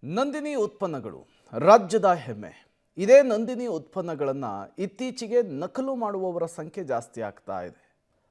ನಂದಿನಿ ಉತ್ಪನ್ನಗಳು ರಾಜ್ಯದ ಹೆಮ್ಮೆ. ಇದೇ ನಂದಿನಿ ಉತ್ಪನ್ನಗಳನ್ನು ಇತ್ತೀಚೆಗೆ ನಕಲು ಮಾಡುವವರ ಸಂಖ್ಯೆ ಜಾಸ್ತಿ ಆಗ್ತಾ ಇದೆ.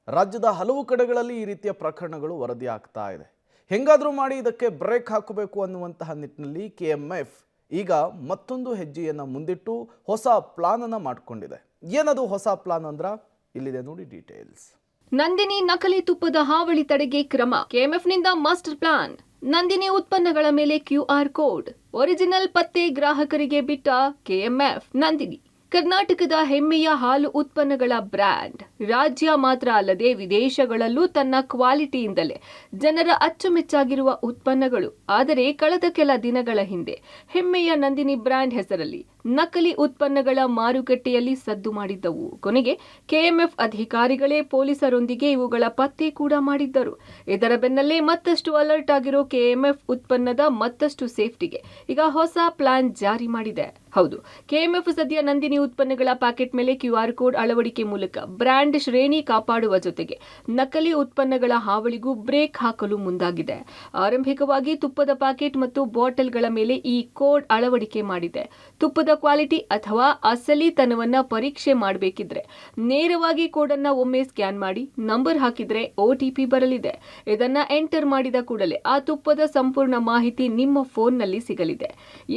ರಾಜ್ಯದ ಹಲವು ಕಡೆಗಳಲ್ಲಿ ಈ ರೀತಿಯ ಪ್ರಕರಣಗಳು ವರದಿ ಆಗ್ತಾ ಇದೆ. ಹೆಂಗಾದರೂ ಮಾಡಿ ಇದಕ್ಕೆ ಬ್ರೇಕ್ ಹಾಕಬೇಕು ಅನ್ನುವಂತಹ ನಿಟ್ಟಿನಲ್ಲಿ KMF ಈಗ ಮತ್ತೊಂದು ಹೆಜ್ಜೆಯನ್ನು ಮುಂದಿಟ್ಟು ಹೊಸ ಪ್ಲಾನ್ ಅನ್ನು ಮಾಡಿಕೊಂಡಿದೆ. ಏನದು ಹೊಸ ಪ್ಲಾನ್ ಅಂದ್ರ ಇಲ್ಲಿದೆ ನೋಡಿ ಡೀಟೇಲ್ಸ್. ನಂದಿನಿ ನಕಲಿ ತುಪ್ಪದ ಹಾವಳಿ ತಡೆಗೆ ಕ್ರಮ. KMFನಿಂದ ಮಾಸ್ಟರ್ ಪ್ಲಾನ್. ನಂದಿನಿ ಉತ್ಪನ್ನಗಳ ಮೇಲೆ QR ಕೋಡ್. ಒರಿಜಿನಲ್ ಪತ್ತೆ ಗ್ರಾಹಕರಿಗೆ ಬಿಟ್ಟ KMF. ನಂದಿನಿ ಕರ್ನಾಟಕದ ಹೆಮ್ಮೆಯ ಹಾಲು ಉತ್ಪನ್ನಗಳ ಬ್ರ್ಯಾಂಡ್. ರಾಜ್ಯ ಮಾತ್ರ ಅಲ್ಲದೆ ವಿದೇಶಗಳಲ್ಲೂ ತನ್ನ ಕ್ವಾಲಿಟಿಯಿಂದಲೇ ಜನರ ಅಚ್ಚುಮೆಚ್ಚಾಗಿರುವ ಉತ್ಪನ್ನಗಳು. ಆದರೆ ಕಳೆದ ಕೆಲ ದಿನಗಳ ಹಿಂದೆ ಹೆಮ್ಮೆಯ ನಂದಿನಿ ಬ್ರ್ಯಾಂಡ್ ಹೆಸರಲ್ಲಿ ನಕಲಿ ಉತ್ಪನ್ನಗಳ ಮಾರುಕಟ್ಟೆಯಲ್ಲಿ ಸದ್ದು ಮಾಡಿದ್ದವು. ಕೊನೆಗೆ KMF ಅಧಿಕಾರಿಗಳೇ ಪೊಲೀಸರೊಂದಿಗೆ ಇವುಗಳ ಪತ್ತೆ ಕೂಡ ಮಾಡಿದ್ದರು. ಇದರ ಬೆನ್ನಲ್ಲೇ ಮತ್ತಷ್ಟು ಅಲರ್ಟ್ ಆಗಿರೋ KMF ಉತ್ಪನ್ನದ ಮತ್ತಷ್ಟು ಸೇಫ್ಟಿಗೆ ಈಗ ಹೊಸ ಪ್ಲಾನ್ ಜಾರಿ ಮಾಡಿದೆ. ಹೌದು, KMF ಸದ್ಯ ನಂದಿನಿ ಉತ್ಪನ್ನಗಳ ಪ್ಯಾಕೆಟ್ ಮೇಲೆ QR ಕೋಡ್ ಅಳವಡಿಕೆ ಮೂಲಕ ಬ್ರ್ಯಾಂಡ್ ಶ್ರೇಣಿ ಕಾಪಾಡುವ ಜೊತೆಗೆ ನಕಲಿ ಉತ್ಪನ್ನಗಳ ಹಾವಳಿಗೂ ಬ್ರೇಕ್ ಹಾಕಲು ಮುಂದಾಗಿದೆ. ಆರಂಭಿಕವಾಗಿ ತುಪ್ಪದ ಪ್ಯಾಕೆಟ್ ಮತ್ತು ಬಾಟಲ್ಗಳ ಮೇಲೆ ಈ ಕೋಡ್ ಅಳವಡಿಕೆ ಮಾಡಿದೆ. ತುಪ್ಪದ ಕ್ವಾಲಿಟಿ ಅಥವಾ ಅಸಲಿತನವನ್ನ ಪರೀಕ್ಷೆ ಮಾಡಬೇಕಿದ್ರೆ ನೇರವಾಗಿ ಕೋಡ್ ಅನ್ನ ಒಮ್ಮೆ ಸ್ಕ್ಯಾನ್ ಮಾಡಿ ನಂಬರ್ ಹಾಕಿದ್ರೆ OTP ಬರಲಿದೆ. ಇದನ್ನ ಎಂಟರ್ ಮಾಡಿದ ಕೂಡಲೇ ಆ ತುಪ್ಪದ ಸಂಪೂರ್ಣ ಮಾಹಿತಿ ನಿಮ್ಮ ಫೋನ್ನಲ್ಲಿ ಸಿಗಲಿದೆ.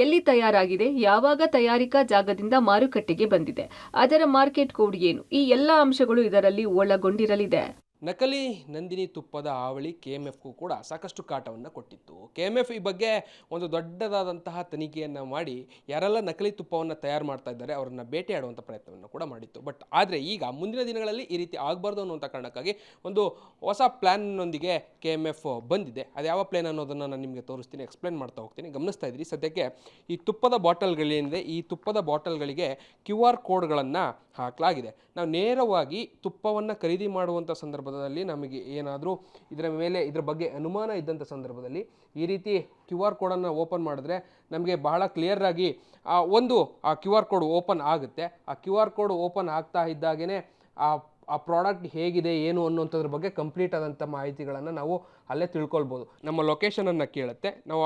ಎಲ್ಲಿ ತಯಾರಾಗಿದೆ, ಯಾವಾಗ ತಯಾರಿಕಾ ಜಾಗದಿಂದ ಮಾರುಕಟ್ಟೆಗೆ ಬಂದಿದೆ, ಅದರ ಮಾರ್ಕೆಟ್ ಕೋಡ್ ಏನು, ಈ ಎಲ್ಲ ಅಂಶಗಳು ಇದರಲ್ಲಿ ಒಳಗೊಂಡಿರಲಿದೆ. ನಕಲಿ ನಂದಿನಿ ತುಪ್ಪದ ಹಾವಳಿ KMFಗೂ ಕೂಡ ಸಾಕಷ್ಟು ಕಾಟವನ್ನು ಕೊಟ್ಟಿತ್ತು. KMF ಈ ಬಗ್ಗೆ ಒಂದು ದೊಡ್ಡದಾದಂತಹ ತನಿಖೆಯನ್ನು ಮಾಡಿ ಯಾರೆಲ್ಲ ನಕಲಿ ತುಪ್ಪವನ್ನು ತಯಾರು ಮಾಡ್ತಾ ಇದ್ದಾರೆ ಅವರನ್ನು ಬೇಟೆಯಾಡುವಂಥ ಪ್ರಯತ್ನವನ್ನು ಕೂಡ ಮಾಡಿತ್ತು. ಆದರೆ ಈಗ ಮುಂದಿನ ದಿನಗಳಲ್ಲಿ ಈ ರೀತಿ ಆಗಬಾರ್ದು ಅನ್ನುವಂಥ ಕಾರಣಕ್ಕಾಗಿ ಒಂದು ಹೊಸ ಪ್ಲ್ಯಾನ್ನೊಂದಿಗೆ KMF ಬಂದಿದೆ. ಅದು ಯಾವ ಪ್ಲ್ಯಾನ್ ಅನ್ನೋದನ್ನು ನಾನು ನಿಮಗೆ ತೋರಿಸ್ತೀನಿ, ಎಕ್ಸ್ಪ್ಲೇನ್ ಮಾಡ್ತಾ ಹೋಗ್ತೀನಿ. ಗಮನಿಸ್ತಾ ಇದ್ದೀರಿ, ಸದ್ಯಕ್ಕೆ ಈ ತುಪ್ಪದ ಬಾಟಲ್ಗಳೇನಿದೆ ಈ ತುಪ್ಪದ ಬಾಟಲ್ಗಳಿಗೆ QR ಕೋಡ್ಗಳನ್ನು ಹಾಕಲಾಗಿದೆ. ನಾವು ನೇರವಾಗಿ ತುಪ್ಪವನ್ನು ಖರೀದಿ ಮಾಡುವಂಥ ಸಂದರ್ಭದಲ್ಲಿ ನಮಗೆ ಏನಾದರೂ ಇದರ ಬಗ್ಗೆ ಅನುಮಾನ ಇದ್ದಂಥ ಸಂದರ್ಭದಲ್ಲಿ ಈ ರೀತಿ QR ಕೋಡನ್ನು ಓಪನ್ ಮಾಡಿದ್ರೆ ನಮಗೆ ಬಹಳ ಕ್ಲಿಯರ್ ಆಗಿ ಆ QR ಕೋಡ್ ಓಪನ್ ಆಗುತ್ತೆ. ಆ QR ಕೋಡ್ ಓಪನ್ ಆಗ್ತಾ ಇದ್ದಾಗೇ ಆ ಪ್ರಾಡಕ್ಟ್ ಹೇಗಿದೆ ಏನು ಅನ್ನುವಂಥದ್ರ ಬಗ್ಗೆ ಕಂಪ್ಲೀಟ್ ಆದಂಥ ಮಾಹಿತಿಗಳನ್ನು ನಾವು ಅಲ್ಲೇ ತಿಳ್ಕೊಳ್ಬೋದು. ನಮ್ಮ ಲೊಕೇಶನನ್ನು ಕೇಳುತ್ತೆ, ನಾವು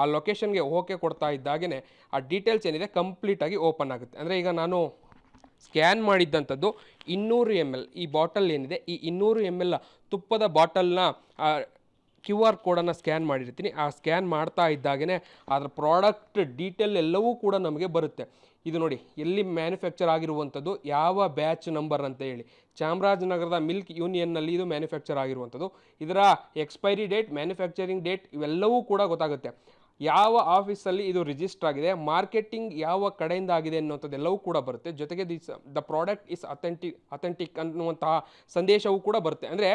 ಆ ಲೊಕೇಶನ್ಗೆ ಓಕೆ ಕೊಡ್ತಾ ಇದ್ದಾಗೇ ಆ ಡೀಟೇಲ್ಸ್ ಏನಿದೆ ಕಂಪ್ಲೀಟಾಗಿ ಓಪನ್ ಆಗುತ್ತೆ. ಅಂದರೆ ಈಗ ನಾನು ಸ್ಕ್ಯಾನ್ ಮಾಡಿದ್ದಂಥದ್ದು 200 ml ಈ ಬಾಟಲ್ ಏನಿದೆ, ಈ 200 ml ತುಪ್ಪದ ಬಾಟಲ್ನ QR ಕೋಡನ್ನು ಸ್ಕ್ಯಾನ್ ಮಾಡಿರ್ತೀನಿ. ಆ ಸ್ಕ್ಯಾನ್ ಮಾಡ್ತಾ ಇದ್ದಾಗೇ ಅದರ ಪ್ರಾಡಕ್ಟ್ ಡೀಟೇಲ್ ಎಲ್ಲವೂ ಕೂಡ ನಮಗೆ ಬರುತ್ತೆ. ಇದು ನೋಡಿ, ಎಲ್ಲಿ ಮ್ಯಾನುಫ್ಯಾಕ್ಚರ್ ಆಗಿರುವಂಥದ್ದು, ಯಾವ ಬ್ಯಾಚ್ ನಂಬರ್ ಅಂತ ಹೇಳಿ, ಚಾಮರಾಜನಗರದ ಮಿಲ್ಕ್ ಯೂನಿಯನ್ನಲ್ಲಿ ಇದು ಮ್ಯಾನುಫ್ಯಾಕ್ಚರ್ ಆಗಿರುವಂಥದ್ದು. ಇದರ ಎಕ್ಸ್ಪೈರಿ ಡೇಟ್, ಮ್ಯಾನುಫ್ಯಾಕ್ಚರಿಂಗ್ ಡೇಟ್ ಇವೆಲ್ಲವೂ ಕೂಡ ಗೊತ್ತಾಗುತ್ತೆ. ಯಾವ ಆಫೀಸಲ್ಲಿ ಇದು ರಿಜಿಸ್ಟರ್ ಆಗಿದೆ, ಮಾರ್ಕೆಟಿಂಗ್ ಯಾವ ಕಡೆಯಿಂದ ಆಗಿದೆ ಅನ್ನುವಂಥದ್ದೆಲ್ಲವೂ ಕೂಡ ಬರುತ್ತೆ. ಜೊತೆಗೆ ದ ಪ್ರಾಡಕ್ಟ್ ಇಸ್ ಅಥೆಂಟಿಕ್ ಅನ್ನುವಂತಹ ಸಂದೇಶವೂ ಕೂಡ ಬರುತ್ತೆ. ಅಂದರೆ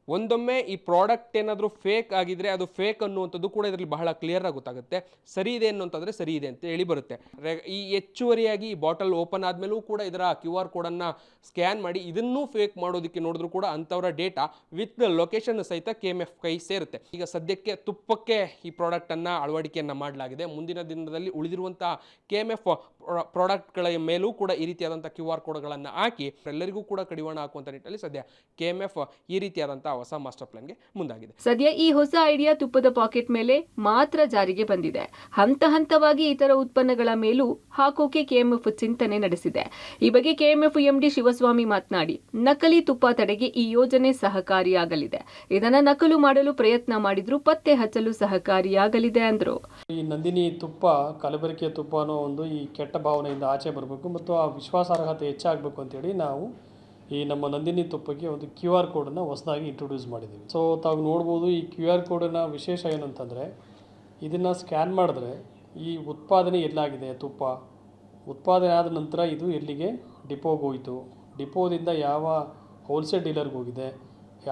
ಒಂದೊಮ್ಮೆ ಈ ಪ್ರಾಡಕ್ಟ್ ಏನಾದರೂ ಫೇಕ್ ಆಗಿದ್ರೆ ಅದು ಫೇಕ್ ಅನ್ನುವಂಥದ್ದು ಕೂಡ ಇದರಲ್ಲಿ ಬಹಳ ಕ್ಲಿಯರ್ ಆಗಿ ಗೊತ್ತಾಗುತ್ತೆ. ಸರಿ ಇದೆ ಅನ್ನುವಂಥದ್ರೆ ಸರಿ ಇದೆ ಅಂತ ಹೇಳಿ ಬರುತ್ತೆ. ಈ ಹೆಚ್ಚುವರಿಯಾಗಿ ಈ ಬಾಟಲ್ ಓಪನ್ ಆದಮೇಲೂ ಕೂಡ ಇದರ QR ಕೋಡನ್ನು ಸ್ಕ್ಯಾನ್ ಮಾಡಿ ಇದನ್ನೂ ಫೇಕ್ ಮಾಡೋದಕ್ಕೆ ನೋಡಿದ್ರು ಕೂಡ ಅಂಥವರ ಡೇಟಾ ವಿತ್ ಲೊಕೇಶನ್ ಸಹಿತ KMF ಕೈ ಸೇರುತ್ತೆ. ಈಗ ಸದ್ಯಕ್ಕೆ ತುಪ್ಪಕ್ಕೆ ಈ ಪ್ರಾಡಕ್ಟನ್ನು ಅಳವಡಿಕೆಯನ್ನು ಮಾಡಲಾಗಿದೆ. ಮುಂದಿನ ದಿನದಲ್ಲಿ ಉಳಿದಿರುವಂಥ KMF ಪ್ರಾಡಕ್ಟ್ಗಳ ಮೇಲೂ ಕೂಡ ಈ ರೀತಿಯಾದಂಥ QR ಕೋಡ್ಗಳನ್ನು ಹಾಕಿ ಎಲ್ಲರಿಗೂ ಕೂಡ ಕಡಿವಾಣ ಹಾಕುವಂಥ ನಿಟ್ಟಿನಲ್ಲಿ ಸದ್ಯ KMF ಈ ರೀತಿಯಾದಂಥ ಹೊಸ ಮಾಸ್ಟರ್ ಪ್ಲಾನ್ಗೆ ಮುಂದಾಗಿದೆ. ಸದ್ಯ ಈ ಹೊಸ ಐಡಿಯಾ ತುಪ್ಪದ ಪಾಕೆಟ್ ಮೇಲೆ ಮಾತ್ರ ಜಾರಿಗೆ ಬಂದಿದೆ. ಹಂತ ಹಂತವಾಗಿ ಇತರ ಉತ್ಪನ್ನಗಳ ಮೇಲೂ ಹಾಕೋಕೆ KMF ಚಿಂತನೆ ನಡೆಸಿದೆ. ಈ ಬಗ್ಗೆ KMF MD ಶಿವಸ್ವಾಮಿ ಮಾತನಾಡಿ, ನಕಲಿ ತುಪ್ಪ ತಡೆಗೆ ಈ ಯೋಜನೆ ಸಹಕಾರಿಯಾಗಲಿದೆ. ಇದನ್ನ ನಕಲು ಮಾಡಲು ಪ್ರಯತ್ನ ಮಾಡಿದ್ರು ಪತ್ತೆ ಹಚ್ಚಲು ಸಹಕಾರಿಯಾಗಲಿದೆ ಅಂದ್ರು. ಈ ನಂದಿನಿ ತುಪ್ಪ ಕಲಬೆರಕೆ ತುಪ್ಪ ಅನ್ನೋ ಒಂದು ಈ ಕೆಟ್ಟ ಭಾವನೆಯಿಂದ ಆಚೆ ಬರಬೇಕು ಮತ್ತು ಆ ವಿಶ್ವಾಸಾರ್ಹತೆ ಹೆಚ್ಚಾಗಬೇಕು ಅಂತೇಳಿ ನಾವು ಈ ನಮ್ಮ ನಂದಿನಿ ತುಪ್ಪಕ್ಕೆ ಒಂದು QR ಕೋಡನ್ನು ಹೊಸದಾಗಿ ಇಂಟ್ರೊಡ್ಯೂಸ್ ಮಾಡಿದ್ದೀವಿ. ಸೊ ತಾವು ನೋಡ್ಬೋದು, ಈ QR ಕೋಡನ್ನು ವಿಶೇಷ ಏನಂತಂದರೆ ಇದನ್ನು ಸ್ಕ್ಯಾನ್ ಮಾಡಿದ್ರೆ ಈ ಉತ್ಪಾದನೆ ಎಲ್ಲಾಗಿದೆ, ತುಪ್ಪ ಉತ್ಪಾದನೆ ಆದ ನಂತರ ಇದು ಎಲ್ಲಿಗೆ ಡಿಪೋಗೆ ಹೋಯಿತು, ಡಿಪೋದಿಂದ ಯಾವ ಹೋಲ್ಸೇಲ್ ಡೀಲರ್ಗೆ ಹೋಗಿದೆ,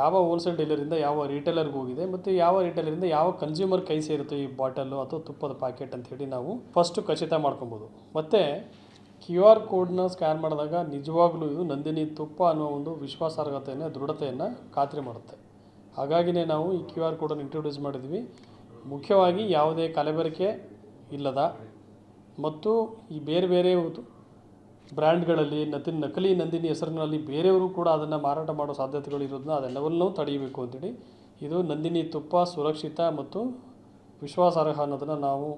ಯಾವ ಹೋಲ್ಸೇಲ್ ಡೀಲರಿಂದ ಯಾವ ರಿಟೇಲರ್ಗೆ ಹೋಗಿದೆ ಮತ್ತು ಯಾವ ರಿಟೇಲರಿಂದ ಯಾವ ಕನ್ಸ್ಯೂಮರ್ ಕೈ ಸೇರುತ್ತೆ ಈ ಬಾಟಲು ಅಥವಾ ತುಪ್ಪದ ಪ್ಯಾಕೆಟ್ ಅಂಥೇಳಿ ನಾವು ಫಸ್ಟು ಖಚಿತ ಮಾಡ್ಕೊಬೋದು. ಮತ್ತು QR ಕೋಡ್ನ ಸ್ಕ್ಯಾನ್ ಮಾಡಿದಾಗ ನಿಜವಾಗ್ಲೂ ಇದು ನಂದಿನಿ ತುಪ್ಪ ಅನ್ನೋ ಒಂದು ವಿಶ್ವಾಸಾರ್ಹತೆಯನ್ನು, ದೃಢತೆಯನ್ನು ಖಾತ್ರಿ ಮಾಡುತ್ತೆ. ಹಾಗಾಗಿನೇ ನಾವು ಈ QR ಕೋಡನ್ನು ಇಂಟ್ರೊಡ್ಯೂಸ್ ಮಾಡಿದ್ವಿ. ಮುಖ್ಯವಾಗಿ ಯಾವುದೇ ಕಲಬೆರಕೆ ಇಲ್ಲದ ಮತ್ತು ಈ ಬೇರೆ ಬೇರೆ ಬ್ರ್ಯಾಂಡ್ಗಳಲ್ಲಿ ನಕಲಿ ನಂದಿನಿ ಹೆಸರಿನಲ್ಲಿ ಬೇರೆಯವರು ಕೂಡ ಅದನ್ನು ಮಾರಾಟ ಮಾಡೋ ಸಾಧ್ಯತೆಗಳು ಇರೋದನ್ನ ಅದೆಲ್ಲವನ್ನೂ ತಡೆಯಬೇಕು ಅಂತೇಳಿ ಇದು ನಂದಿನಿ ತುಪ್ಪ ಸುರಕ್ಷಿತ ಮತ್ತು ವಿಶ್ವಾಸಾರ್ಹ ಅನ್ನೋದನ್ನು ನಾವು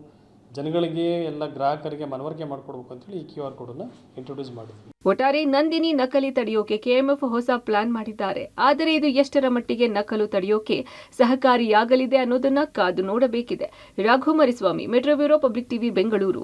ಜನಗಳಿಗೆ ಎಲ್ಲ ಗ್ರಾಹಕರಿಗೆ ಮನವರಿಕೆ ಮಾಡಿಕೊಡ್ಬೇಕು ಅಂತೇಳಿ ಈ QR ಕೋಡನ್ನು ಇಂಟ್ರೊಡ್ಯೂಸ್ ಮಾಡಿದ್ವಿ. ಒಟ್ಟಾರೆ ನಂದಿನಿ ನಕಲಿ ತಡೆಯೋಕೆ ಕೆಎಂಎಫ್ ಹೊಸ ಪ್ಲಾನ್ ಮಾಡಿದ್ದಾರೆ. ಆದರೆ ಇದು ಎಷ್ಟರ ಮಟ್ಟಿಗೆ ನಕಲು ತಡೆಯೋಕೆ ಸಹಕಾರಿಯಾಗಲಿದೆ ಅನ್ನೋದನ್ನ ಕಾದು ನೋಡಬೇಕಿದೆ. Raghu Mariswamy, metro bureau, public TV, Bengaluru.